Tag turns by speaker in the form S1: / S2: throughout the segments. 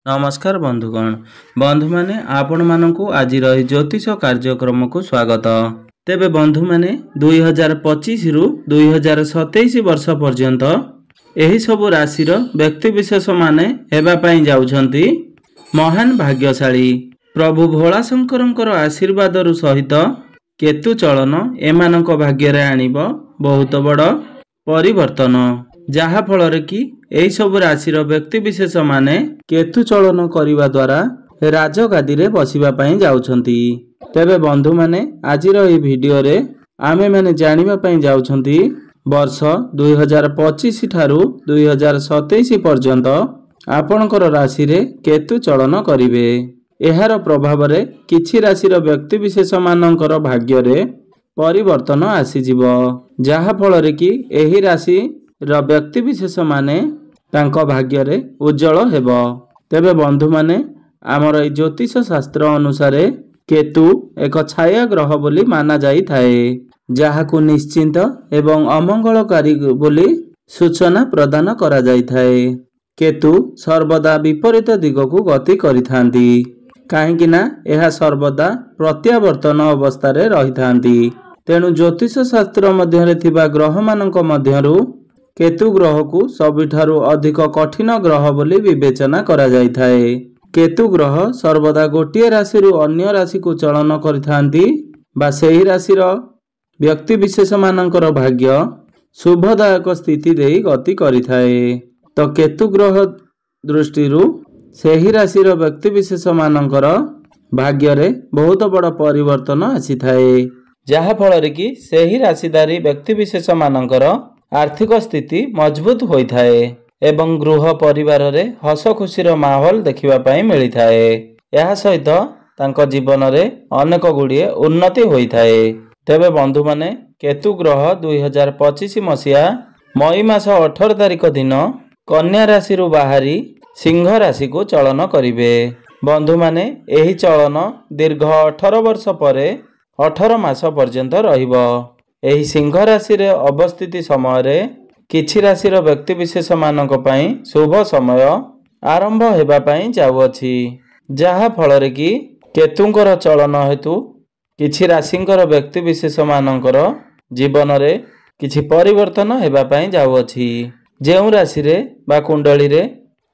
S1: नमस्कार बंधुगण बंधु माने आपण मानकु आज रही ज्योतिष कार्यक्रम को स्वागत। तेबे बंधु माने 2025 रु 2027 वर्ष पर्यंत एही सबु राशि व्यक्ति विशेष माने हेबा पई जाउछंती महान भाग्यशाली। प्रभु भोला शंकरंकर आशीर्वाद रु सहित केतु चलन एमानक भाग्य रे आनिब बहुत बड़ परिवर्तन, जहा फल कि एही सब राशि व्यक्ति विशेष माने केतु चलन करिबा द्वारा राजगादी रे बसिबा पई जाउछंती। तेबे बंधु माने आजिर ए वीडियो रे आमे माने जानिबा पई जाउछंती वर्ष 2025 ठारू 2027 पर्यंत आपणकर राशि रे केतु चलन करिवे। एहार प्रभाव रे किछि राशि व्यक्ति विशेष मानकर भाग्य रे परिवर्तन आसीजिवो, जहा फल रे कि एही राशि व्यक्ति विशेष माने तांको भाग्य रे उज्जवल हेबो। तेबे बंधु माने आमर ए ज्योतिष शास्त्र अनुसार केतु एक छाया ग्रह बोली माना जाई थाए, जाहाकु निश्चिंत एवं अमंगलकारी बोली सूचना प्रदान करा जाई थाए। केतु सर्वदा विपरीत दिगकु गति करिथांती, काहेकि ना एहा सर्वदा प्रत्यावर्तन अवस्था रे रहिथांती। तेणु ज्योतिष शास्त्र मध्यरे थिबा ग्रह मानक मध्यरु केतु ग्रह को सबुठारु अधिक कठिन ग्रह बोली विवेचना करा जाई थाए। केतु ग्रह सर्वदा गोटिए राशि रु अन्य राशि को चलन करिथांती बा सेही राशि व्यक्ति विशेष मानकर भाग्य शुभदायक स्थिति देई गति करिथाए। तो केतु ग्रह दृष्टि सेही राशि व्यक्ति विशेष मानकर भाग्य रे बहुत बड़ परिवर्तन आसी थाए, जहा फल रे कि सेही राशिधारी व्यक्ति विशेष मानकर आर्थिक स्थिति मजबूत होई थाए एवं गृह परिवार रे हस खुशीर माहौल देखिबा पई मिली थाए। एहा सहित तांको जीवन रे अनेक गुड़िए उन्नति होई थाए। तेबे बंधु माने केतु ग्रह 2025 मसिया मई मास 18 तारिख दिन कन्या राशि रु बाहरी सिंह राशि को चलन करिवे। बंधु माने एही चलन दीर्घ 18 वर्ष परे 18 मास पर्यंत रहिबो। एही सिंह राशि रे अवस्थिति समय रे किछि राशि व्यक्ति विशेष मानक पई शुभ समय आरंभ हेबा पई जाउअछि, जहा फल रे कि केतुंकर चलन हेतु किछि राशिंकर व्यक्ति विशेष मानकर जीवन रे किछि परिवर्तन हेबा पई जाउअछि। जेउ राशि रे बा कुंडली रे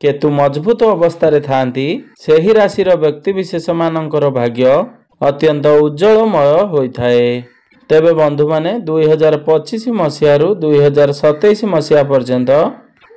S1: केतु मजबूत अवस्था रे थांती सेही राशि व्यक्ति विशेष मानकर भाग्य अत्यंत उज्जवलमय होई थाए। तेबे बंधु माने 2025 मसिया रु 2027 मसिया पर्यंत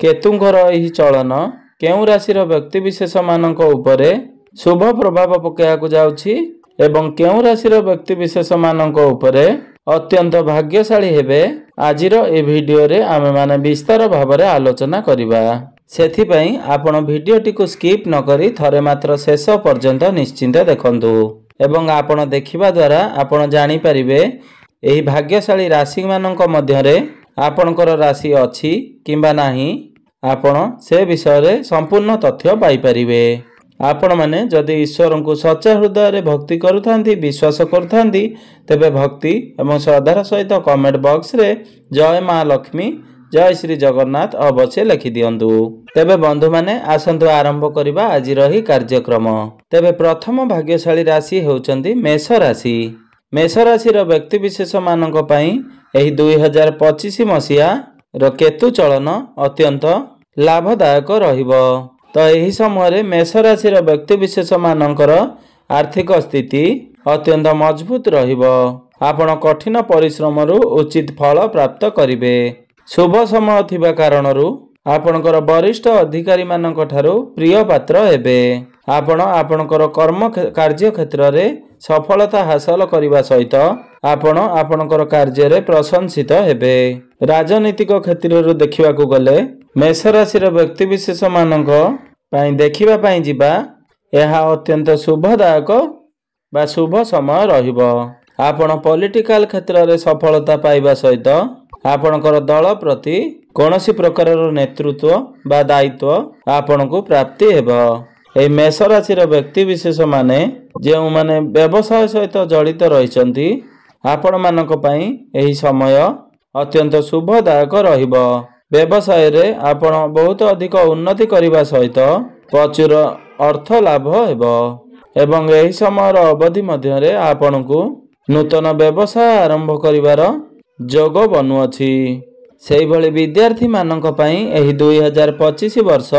S1: केतुंकर एही चलन केउ राशि व्यक्ति विशेष मानक उपरे शुभ प्रभाव पकेयाकु जाउछि एवं केउ राशि व्यक्ति विशेष मानक उपरे अत्यंत भाग्यशाली हेबे आजिर ए वीडियो रे आमे माने विस्तार भाव रे आलोचना करिबा। सेथि पई आपण वीडियोटी को स्किप न करी थरे मात्र शेष पर्यंत निश्चिंत देखंतु एवं आपण देखिबा द्वारा आपण जानि परिबे एही भाग्यशाली राशि मानक मध्यरे आपणकर राशि अछि किंबा नाही, आपण से विषय रे संपूर्ण तथ्य पाई परिबे। आपण माने जदि ईश्वर को सच्चा हृदय रे भक्ति करुथांती विश्वास करुथांती तेबे भक्ति एवं श्रद्धार सहित कमेंट बॉक्स रे जय मां लक्ष्मी जय श्री जगन्नाथ अवश्य लिखि दियंतु। तेबे बंधु माने आसंतु आरंभ करिबा आजिर ही कार्यक्रम। तेबे प्रथम भाग्यशाली राशि हेउचंती मेष राशि। मेष राशि व्यक्ति विशेष मानक पई एही 2025 मसिया केतु चलन अत्यंत लाभदायक रहिबो। तो एही समय रे मेष राशि व्यक्ति विशेष मानकर आर्थिक स्थिति अत्यंत मजबूत रहिबो। आपण कठिन परिश्रम रु उचित फल प्राप्त करिवे। शुभ समय थिबा कारणरू आपणकर वरिष्ठ अधिकारी मानक ठारू प्रिय पात्र हेबे। आपण आपणकर कर्म कार्य क्षेत्र रे सफलता हासिल करिबा सहित आपण आपणकर कार्य रे प्रशंसित हेबे। राजनीतिक क्षेत्र रो देखिबाकू गले मेष राशि व्यक्ति विशेष मानक पई देखिबा पई जिबा एहा अत्यंत शुभदायक बा शुभ समय रहिबो। आपण पॉलिटिकल क्षेत्र रे सफलता पाइबा सहित आपणकर दल प्रति कोनोसी प्रकार नेतृत्व बा दायित्व आपनको प्राप्ति हेबो। ए मेष राशि व्यक्ति विशेष माने जेउ माने व्यवसाय सहित जड़ित रहिसंती आपण मानक पई एही समय अत्यंत शुभदायक रहिबो। ବ୍ୟବସାୟରେ ଆପଣ ବହୁତ ଅଧିକ ଉନ୍ନତି କରିବା ସହିତ ପ୍ରଚୁର ଅର୍ଥ ଲାଭ ହେବ ଏବଂ ଏହି ସମୟର ଅବଧି ମଧ୍ୟରେ ଆପଣଙ୍କୁ ନୂତନ ବ୍ୟବସାୟ ଆରମ୍ଭ କରିବାର ଯୋଗ ବନୁଅଛି। ସେହିଭଳି ବିଦ୍ୟାର୍ଥୀମାନଙ୍କ ପାଇଁ ଏହି 2025 ବର୍ଷ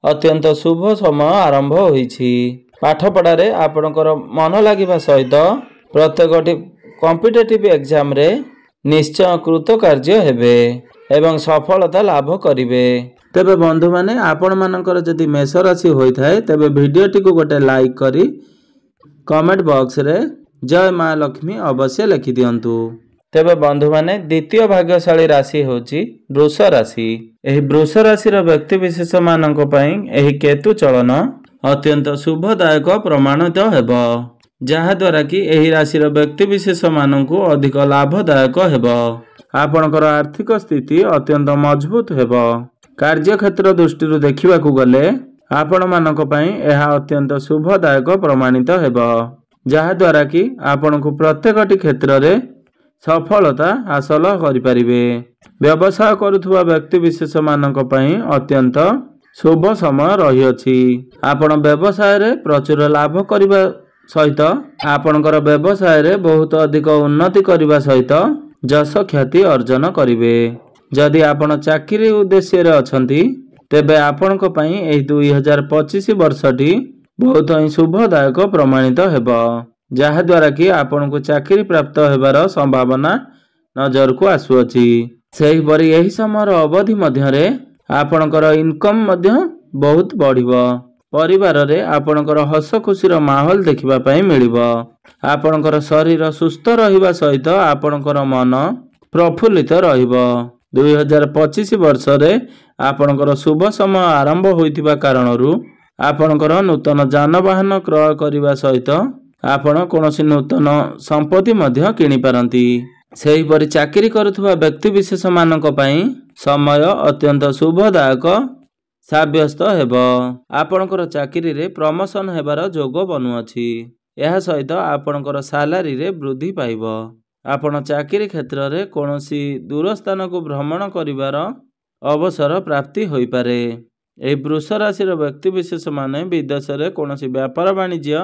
S1: ଅତ୍ୟନ୍ତ ଶୁଭ ସମୟ ଆରମ୍ଭ ହୋଇଛି। ପାଠପଢ଼ାରେ ଆପଣଙ୍କର ମନ ଲାଗିବା ସହିତ ପ୍ରତ୍ୟେକଟି କମ୍ପିଟେଟିଭ୍ ଏକ୍ଜାମରେ ନିଶ୍ଚୟ କୃତକାର୍ଯ୍ୟ ହେବେ ଏବଂ ସଫଳତା ଲାଭ କରିବେ। ତେବେ ବନ୍ଧୁମାନେ, ଆପଣମାନଙ୍କର ଯଦି ମେଷ ରାଶି ହୋଇଥାଏ ତେବେ ଭିଡ଼ିଓଟିକୁ ଗୋଟେ ଲାଇକ୍ କରି କମେଣ୍ଟ ବକ୍ସରେ ଜୟ ମା ଲକ୍ଷ୍ମୀ ଅବଶ୍ୟ ଲେଖିଦିଅନ୍ତୁ। ତେବେ ବନ୍ଧୁମାନେ, ଦ୍ୱିତୀୟ ଭାଗ୍ୟଶାଳୀ ରାଶି ହେଉଛି ବୃଷ ରାଶି। ଏହି ବୃଷ ରାଶିର ବ୍ୟକ୍ତିବିଶେଷମାନଙ୍କ ପାଇଁ ଏହି କେତୁ ଚଳନ ଅତ୍ୟନ୍ତ ଶୁଭଦାୟକ ପ୍ରମାଣିତ ହେବ, ଯାହାଦ୍ୱାରା କି ଏହି ରାଶିର ବ୍ୟକ୍ତିବିଶେଷମାନଙ୍କୁ ଅଧିକ ଲାଭଦାୟକ ହେବ। ଆପଣଙ୍କର ଆର୍ଥିକ ସ୍ଥିତି ଅତ୍ୟନ୍ତ ମଜବୁତ ହେବ। କାର୍ଯ୍ୟକ୍ଷେତ୍ର ଦୃଷ୍ଟିରୁ ଦେଖିବାକୁ ଗଲେ ଆପଣମାନଙ୍କ ପାଇଁ ଏହା ଅତ୍ୟନ୍ତ ଶୁଭଦାୟକ ପ୍ରମାଣିତ ହେବ, ଯାହାଦ୍ୱାରା କି ଆପଣଙ୍କୁ ପ୍ରତ୍ୟେକଟି କ୍ଷେତ୍ରରେ ସଫଳତା ହାସଲ କରିପାରିବେ। ବ୍ୟବସାୟ କରୁଥିବା ବ୍ୟକ୍ତିବିଶେଷମାନଙ୍କ ପାଇଁ ଅତ୍ୟନ୍ତ ଶୁଭ ସମୟ ରହିଅଛି। ଆପଣ ବ୍ୟବସାୟରେ ପ୍ରଚୁର ଲାଭ କରିବା ସହିତ ଆପଣଙ୍କର ବ୍ୟବସାୟରେ ବହୁତ ଅଧିକ ଉନ୍ନତି କରିବା ସହିତ ଯଶ ଖ୍ୟାତି ଅର୍ଜନ କରିବେ। ଯଦି ଆପଣ ଚାକିରି ଉଦ୍ଦେଶ୍ୟରେ ଅଛନ୍ତି ତେବେ ଆପଣଙ୍କ ପାଇଁ ଏହି 2025 ବର୍ଷଟି ବହୁତ ହିଁ ଶୁଭଦାୟକ ପ୍ରମାଣିତ ହେବ, ଯାହାଦ୍ୱାରା କି ଆପଣଙ୍କୁ ଚାକିରି ପ୍ରାପ୍ତ ହେବାର ସମ୍ଭାବନା ନଜରକୁ ଆସୁଅଛି। ସେହିପରି ଏହି ସମୟର ଅବଧି ମଧ୍ୟରେ ଆପଣଙ୍କର ଇନକମ୍ ମଧ୍ୟ ବହୁତ ବଢ଼ିବ। ପରିବାରରେ ଆପଣଙ୍କର ହସ ଖୁସିର ମାହୋଲ ଦେଖିବା ପାଇଁ ମିଳିବ। ଆପଣଙ୍କର ଶରୀର ସୁସ୍ଥ ରହିବା ସହିତ ଆପଣଙ୍କର ମନ ପ୍ରଫୁଲ୍ଲିତ ରହିବ। 2025 ବର୍ଷରେ ଆପଣଙ୍କର ଶୁଭ ସମୟ ଆରମ୍ଭ ହୋଇଥିବା କାରଣରୁ ଆପଣଙ୍କର ନୂତନ ଯାନବାହନ କ୍ରୟ କରିବା ସହିତ ଆପଣ କୌଣସି ନୂତନ ସମ୍ପତ୍ତି ମଧ୍ୟ କିଣିପାରନ୍ତି। ସେହିପରି ଚାକିରି କରୁଥିବା ବ୍ୟକ୍ତିବିଶେଷମାନଙ୍କ ପାଇଁ ସମୟ ଅତ୍ୟନ୍ତ ଶୁଭଦାୟକ ସାବ୍ୟସ୍ତ ହେବ। ଆପଣଙ୍କର ଚାକିରିରେ ପ୍ରମୋସନ ହେବାର ଯୋଗ ବନୁଅଛି। ଏହା ସହିତ ଆପଣଙ୍କର ସାଲାରୀରେ ବୃଦ୍ଧି ପାଇବ। ଆପଣ ଚାକିରି କ୍ଷେତ୍ରରେ କୌଣସି ଦୂର ସ୍ଥାନକୁ ଭ୍ରମଣ କରିବାର ଅବସର ପ୍ରାପ୍ତି ହୋଇପାରେ। ଏହି ବୃଷ ରାଶିର ବ୍ୟକ୍ତିବିଶେଷମାନେ ବିଦେଶରେ କୌଣସି ବ୍ୟାପାର ବାଣିଜ୍ୟ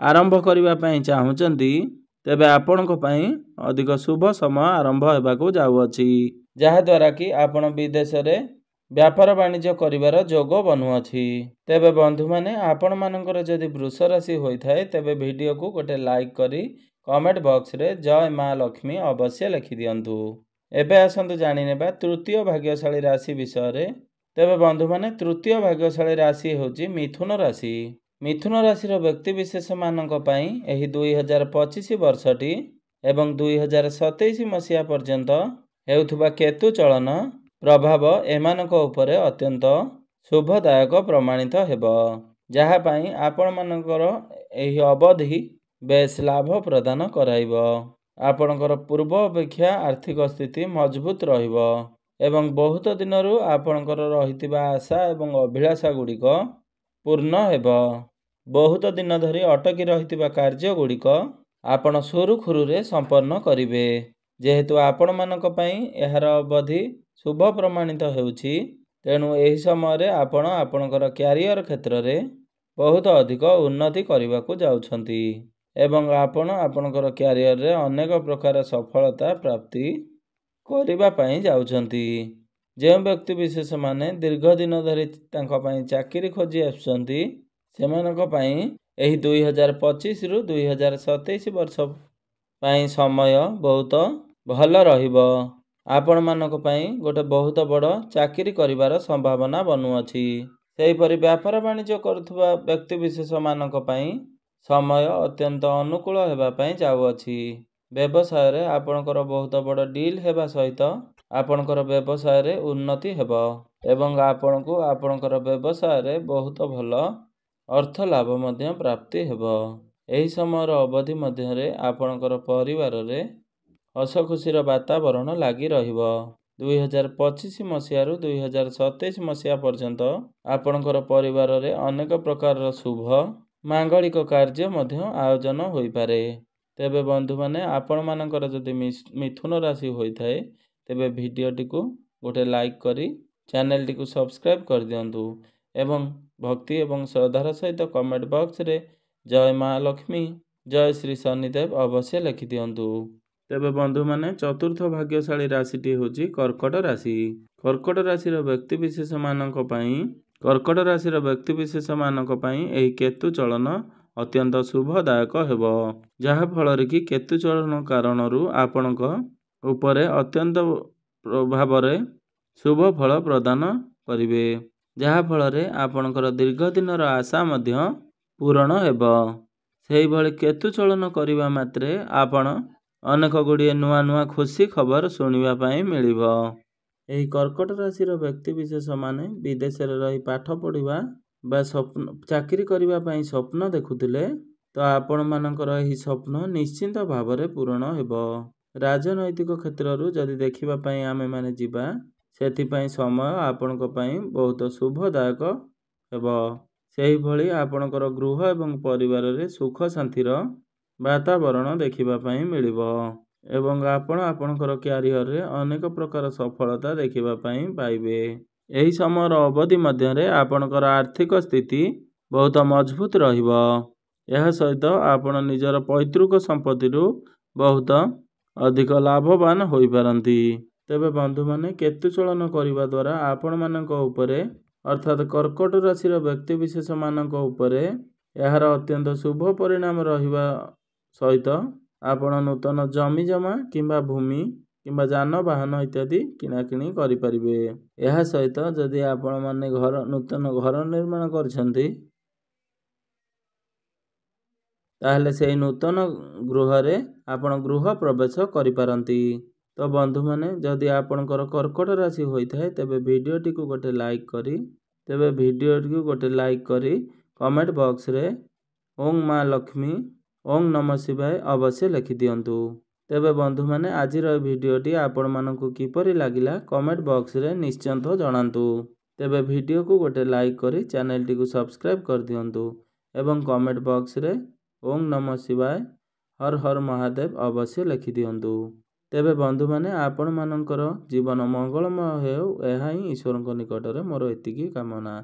S1: ଆରମ୍ଭ କରିବା ପାଇଁ ଚାହୁଁଛନ୍ତି ତେବେ ଆପଣଙ୍କ ପାଇଁ ଅଧିକ ଶୁଭ ସମୟ ଆରମ୍ଭ ହେବାକୁ ଯାଉଅଛି, ଯାହାଦ୍ୱାରା କି ଆପଣ ବିଦେଶରେ ବ୍ୟାପାର ବାଣିଜ୍ୟ କରିବାର ଯୋଗ ବନୁଅଛି। ତେବେ ବନ୍ଧୁମାନେ, ଆପଣମାନଙ୍କର ଯଦି ବୃଷ ରାଶି ହୋଇଥାଏ ତେବେ ଭିଡ଼ିଓକୁ ଗୋଟେ ଲାଇକ୍ କରି କମେଣ୍ଟ ବକ୍ସରେ ଜୟ ମା ଲକ୍ଷ୍ମୀ ଅବଶ୍ୟ ଲେଖିଦିଅନ୍ତୁ। ଏବେ ଆସନ୍ତୁ ଜାଣିନେବା ତୃତୀୟ ଭାଗ୍ୟଶାଳୀ ରାଶି ବିଷୟରେ। ତେବେ ବନ୍ଧୁମାନେ, ତୃତୀୟ ଭାଗ୍ୟଶାଳୀ ରାଶି ହେଉଛି ମିଥୁନ ରାଶି। ମିଥୁନ ରାଶିର ବ୍ୟକ୍ତିବିଶେଷମାନଙ୍କ ପାଇଁ ଏହି 2025 ବର୍ଷଟି ଏବଂ 2027 ମସିହା ପର୍ଯ୍ୟନ୍ତ ହେଉଥିବା କେତୁ ଚଳନ ପ୍ରଭାବ ଏମାନଙ୍କ ଉପରେ ଅତ୍ୟନ୍ତ ଶୁଭଦାୟକ ପ୍ରମାଣିତ ହେବ, ଯାହା ପାଇଁ ଆପଣମାନଙ୍କର ଏହି ଅବଧି ବେଶ ଲାଭ ପ୍ରଦାନ କରାଇବ। ଆପଣଙ୍କର ପୂର୍ବ ଅପେକ୍ଷା ଆର୍ଥିକ ସ୍ଥିତି ମଜବୁତ ରହିବ ଏବଂ ବହୁତ ଦିନରୁ ଆପଣଙ୍କର ରହିଥିବା ଆଶା ଏବଂ ଅଭିଳାଷା ଗୁଡ଼ିକ ପୂର୍ଣ୍ଣ ହେବ। ବହୁତ ଦିନ ଧରି ଅଟକି ରହିଥିବା କାର୍ଯ୍ୟ ଗୁଡ଼ିକ ଆପଣ ସୁରୁଖୁରୁରେ ସମ୍ପନ୍ନ କରିବେ। ଯେହେତୁ ଆପଣମାନଙ୍କ ପାଇଁ ଏହାର ଅବଧି ଶୁଭ ପ୍ରମାଣିତ ହେଉଛି, ତେଣୁ ଏହି ସମୟରେ ଆପଣ ଆପଣଙ୍କର କ୍ୟାରିୟର କ୍ଷେତ୍ରରେ ବହୁତ ଅଧିକ ଉନ୍ନତି କରିବାକୁ ଯାଉଛନ୍ତି ଏବଂ ଆପଣ ଆପଣଙ୍କର କ୍ୟାରିୟରରେ ଅନେକ ପ୍ରକାର ସଫଳତା ପ୍ରାପ୍ତି କରିବା ପାଇଁ ଯାଉଛନ୍ତି। ଯେଉଁ ବ୍ୟକ୍ତିବିଶେଷମାନେ ଦୀର୍ଘ ଦିନ ଧରି ତାଙ୍କ ପାଇଁ ଚାକିରି ଖୋଜି ଆସୁଛନ୍ତି ସେମାନଙ୍କ ପାଇଁ ଏହି 2025ରୁ 2027 ବର୍ଷ ପାଇଁ ସମୟ ବହୁତ ଭଲ ରହିବ। ଆପଣମାନଙ୍କ ପାଇଁ ଗୋଟେ ବହୁତ ବଡ଼ ଚାକିରି କରିବାର ସମ୍ଭାବନା ବନୁଅଛି। ସେହିପରି ବ୍ୟାପାର ବାଣିଜ୍ୟ କରୁଥିବା ବ୍ୟକ୍ତିବିଶେଷମାନଙ୍କ ପାଇଁ ସମୟ ଅତ୍ୟନ୍ତ ଅନୁକୂଳ ହେବା ପାଇଁ ଯାଉଅଛି। ବ୍ୟବସାୟରେ ଆପଣଙ୍କର ବହୁତ ବଡ଼ ଡିଲ୍ ହେବା ସହିତ ଆପଣଙ୍କର ବ୍ୟବସାୟରେ ଉନ୍ନତି ହେବ ଏବଂ ଆପଣଙ୍କୁ ଆପଣଙ୍କର ବ୍ୟବସାୟରେ ବହୁତ ଭଲ ଅର୍ଥ ଲାଭ ମଧ୍ୟ ପ୍ରାପ୍ତି ହେବ। ଏହି ସମୟର ଅବଧି ମଧ୍ୟରେ ଆପଣଙ୍କର ପରିବାରରେ ହସ ଖୁସିର ବାତାବରଣ ଲାଗି ରହିବ। 2025 ମସିହାରୁ 2027 ମସିହା ପର୍ଯ୍ୟନ୍ତ ଆପଣଙ୍କର ପରିବାରରେ ଅନେକ ପ୍ରକାରର ଶୁଭ ମାଙ୍ଗଳିକ କାର୍ଯ୍ୟ ମଧ୍ୟ ଆୟୋଜନ ହୋଇପାରେ। ତେବେ ବନ୍ଧୁମାନେ, ଆପଣମାନଙ୍କର ଯଦି ମିଥୁନ ରାଶି ହୋଇଥାଏ ତେବେ ଭିଡ଼ିଓଟିକୁ ଗୋଟେ ଲାଇକ୍ କରି ଚ୍ୟାନେଲଟିକୁ ସବସ୍କ୍ରାଇବ୍ କରିଦିଅନ୍ତୁ ଏବଂ ଭକ୍ତି ଏବଂ ଶ୍ରଦ୍ଧାର ସହିତ କମେଣ୍ଟ ବକ୍ସରେ ଜୟ ମା ଲକ୍ଷ୍ମୀ ଜୟ ଶ୍ରୀ ଶନିଦେବ ଅବଶ୍ୟ ଲେଖିଦିଅନ୍ତୁ। ତେବେ ବନ୍ଧୁମାନେ ଚତୁର୍ଥ ଭାଗ୍ୟଶାଳୀ ରାଶିଟି ହେଉଛି କର୍କଟ ରାଶି। କର୍କଟ ରାଶିର ବ୍ୟକ୍ତିବିଶେଷମାନଙ୍କ ପାଇଁ ଏହି କେତୁ ଚଳନ ଅତ୍ୟନ୍ତ ଶୁଭଦାୟକ ହେବ, ଯାହାଫଳରେ କି କେତୁ ଚଳନ କାରଣରୁ ଆପଣଙ୍କ ଉପରେ ଅତ୍ୟନ୍ତ ଭାବରେ ଶୁଭ ଫଳ ପ୍ରଦାନ କରିବେ, ଯାହାଫଳରେ ଆପଣଙ୍କର ଦୀର୍ଘ ଦିନର ଆଶା ମଧ୍ୟ ପୂରଣ ହେବ। ସେହିଭଳି କେତୁ ଚଳନ କରିବା ମାତ୍ରେ ଆପଣ ଅନେକ ଗୁଡ଼ିଏ ନୂଆ ନୂଆ ଖୁସି ଖବର ଶୁଣିବା ପାଇଁ ମିଳିବ। ଏହି କର୍କଟ ରାଶିର ବ୍ୟକ୍ତିବିଶେଷମାନେ ବିଦେଶରେ ରହି ପାଠ ପଢ଼ିବା ବା ଚାକିରି କରିବା ପାଇଁ ସ୍ୱପ୍ନ ଦେଖୁଥିଲେ ତ ଆପଣମାନଙ୍କର ଏହି ସ୍ୱପ୍ନ ନିଶ୍ଚିନ୍ତ ଭାବରେ ପୂରଣ ହେବ। ରାଜନୈତିକ କ୍ଷେତ୍ରରୁ ଯଦି ଦେଖିବା ପାଇଁ ଆମେମାନେ ଯିବା, ସେଥିପାଇଁ ସମୟ ଆପଣଙ୍କ ପାଇଁ ବହୁତ ଶୁଭଦାୟକ ହେବ। ସେହିଭଳି ଆପଣଙ୍କର ଗୃହ ଏବଂ ପରିବାରରେ ସୁଖ ଶାନ୍ତିର ବାତାବରଣ ଦେଖିବା ପାଇଁ ମିଳିବ ଏବଂ ଆପଣ ଆପଣଙ୍କର କ୍ୟାରିୟରରେ ଅନେକ ପ୍ରକାର ସଫଳତା ଦେଖିବା ପାଇଁ ପାଇବେ। ଏହି ସମୟର ଅବଧି ମଧ୍ୟରେ ଆପଣଙ୍କର ଆର୍ଥିକ ସ୍ଥିତି ବହୁତ ମଜବୁତ ରହିବ। ଏହା ସହିତ ଆପଣ ନିଜର ପୈତୃକ ସମ୍ପତ୍ତିରୁ ବହୁତ ଅଧିକ ଲାଭବାନ ହୋଇପାରନ୍ତି। ତେବେ ବନ୍ଧୁମାନେ କେତୁ ଚଳନ କରିବା ଦ୍ୱାରା ଆପଣମାନଙ୍କ ଉପରେ ଅର୍ଥାତ୍ କର୍କଟ ରାଶିର ବ୍ୟକ୍ତିବିଶେଷମାନଙ୍କ ଉପରେ ଏହାର ଅତ୍ୟନ୍ତ ଶୁଭ ପରିଣାମ ରହିବା ସହିତ ଆପଣ ନୂତନ ଜମିଜମା କିମ୍ବା ଭୂମି କିମ୍ବା ଯାନବାହନ ଇତ୍ୟାଦି କିଣାକିଣି କରିପାରିବେ। ଏହା ସହିତ ଯଦି ଆପଣମାନେ ନୂତନ ଘର ନିର୍ମାଣ କରିଛନ୍ତି, ତାହେଲେ ସେହି ନୂତନ ଗୃହରେ ଆପଣ ଗୃହ ପ୍ରବେଶ କରିପାରନ୍ତି। ତ ବନ୍ଧୁମାନେ, ଯଦି ଆପଣଙ୍କର କର୍କଟ ରାଶି ହୋଇଥାଏ ତେବେ ଭିଡ଼ିଓଟିକୁ ଗୋଟେ ଲାଇକ୍ କରି କମେଣ୍ଟ ବକ୍ସରେ ଓଂ ମା ଲକ୍ଷ୍ମୀ ଓଂ ନମଃ ଶିବାୟ ଅବଶ୍ୟ ଲେଖିଦିଅନ୍ତୁ। ତେବେ ବନ୍ଧୁମାନେ, ଆଜିର ଏହି ଭିଡ଼ିଓଟି ଆପଣମାନଙ୍କୁ କିପରି ଲାଗିଲା କମେଣ୍ଟ ବକ୍ସରେ ନିଶ୍ଚିନ୍ତ ଜଣାନ୍ତୁ। ତେବେ ଭିଡ଼ିଓକୁ ଗୋଟେ ଲାଇକ୍ କରି ଚ୍ୟାନେଲଟିକୁ ସବସ୍କ୍ରାଇବ୍ କରିଦିଅନ୍ତୁ ଏବଂ କମେଣ୍ଟ ବକ୍ସରେ ଓଂ ନମଃ ଶିବାୟ ହର ହର ମହାଦେବ ଅବଶ୍ୟ ଲେଖିଦିଅନ୍ତୁ। ତେବେ ବନ୍ଧୁମାନେ, ଆପଣମାନଙ୍କର ଜୀବନ ମଙ୍ଗଳମୟ ହେଉ, ଏହା ହିଁ ଈଶ୍ୱରଙ୍କ ନିକଟରେ ମୋର ଏତିକି କାମନା।